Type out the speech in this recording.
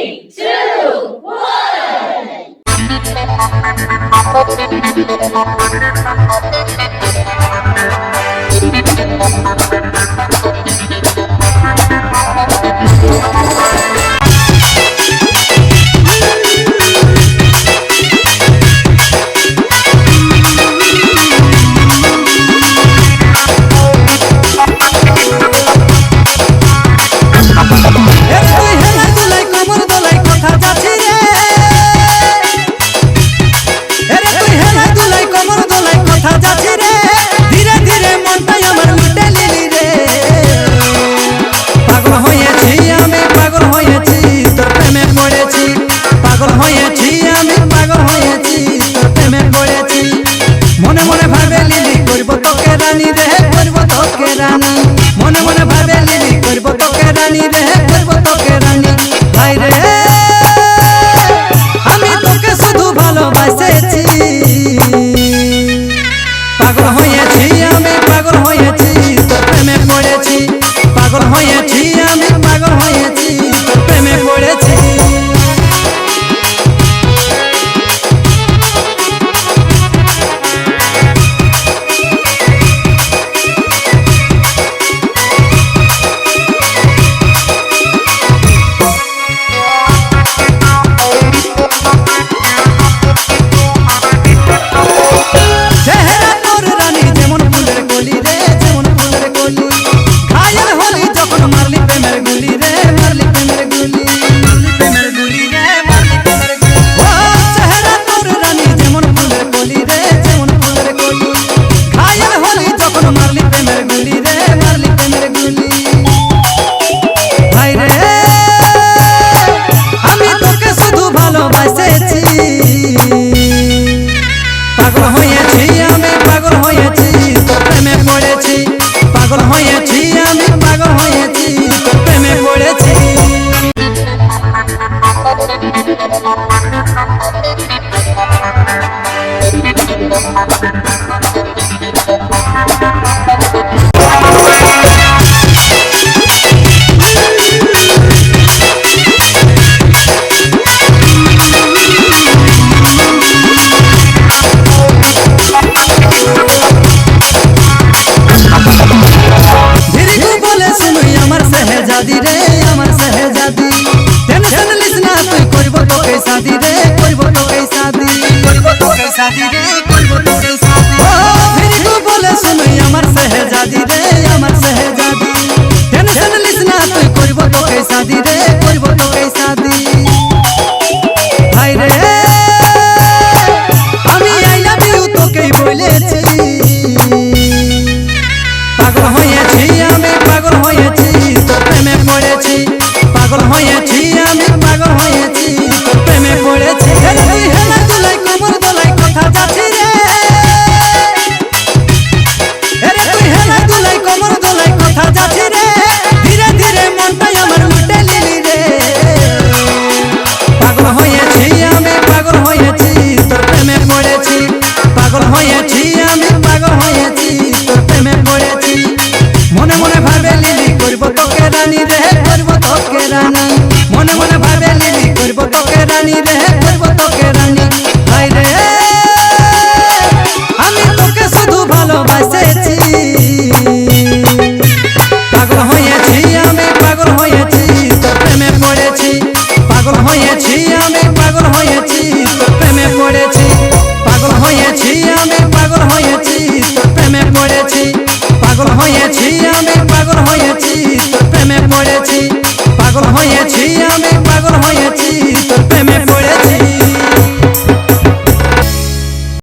Three, two, one. মনে মনে ভাবে লিলি করব তোকে রানী রে, করব তোকে রানী। ভাই রে আমি তোকে শুধু ভালোবাসেছি, পাগল হয়েছি আমি, পাগল হয়েছি তোর প্রেমে পড়েছি, পাগল হয়েছি আমি, পাগল হয়েছি তোর প্রেমে পড়েছি। পাগল হয়েছি আমি, পাগল হয়েছি তোর প্রেমে পড়েছি, পাগল হয়েছি আমি, পাগল হয়েছি তোর প্রেমে পড়েছি। শাদি রে আমার শাহজাদি, টেনশন লিস না তুই, করব তোকে শাদি রে, করব তোকে শাদি, করব তোকে শাদি রে, করব তোকে শাদি। ও ফিরি তো বলে শুনুই আমার শাহজাদি রে, আমার শাহজাদি, টেনশন লিস না তুই, করব তোকে শাদি রে, করব তোকে শাদি। ভাই রে আমি আই লাভ ইউ তোকেই বলেছি, পাগল হয়েছি আমি, পাগল হয়েছি তোর প্রেমে পড়েছি, পাগল হয়েছি আমি, পাগল হয়েছি তোর প্রেমে পড়েছি। তুই হেলা দুলাই কোমর দোলাই কথা যাচ্ছি রে, আরে তুই হেলা দুলাই কোমর দোলাই কথা যাচ্ছি রে, ধীরে ধীরে মনটাই আমার লুটে নিলি রে। পাগল হয়েছি আমি, পাগল হয়েছি তোর প্রেমে পড়েছি, পাগল হয়েছি আমি, পাগল হয়েছি তোর প্রেমে পড়েছি। মনে মনে ভাবে লিলি করব তোকে রানী রে, করব তোকে রানী, মনে মনে ভাবে লিলি করব তোকে রানী রে, করব তোকে রানী। ভাই রে আমি তোকে শুধু ভালোবাসেছি, পাগল হয়েছি আমি, পাগল হয়েছি তোর প্রেমে পড়েছি, পাগল হয়েছি আমি, পাগল হয়েছি তোর প্রেমে পড়েছি, পাগল হয়েছি আমি, পাগল হয়েছি তোর প্রেমে পড়েছি, পাগল হয়েছি আমি, পাগল হয়েছি তোর প্রেমে পড়েছি, পাগল হয়েছি আমি।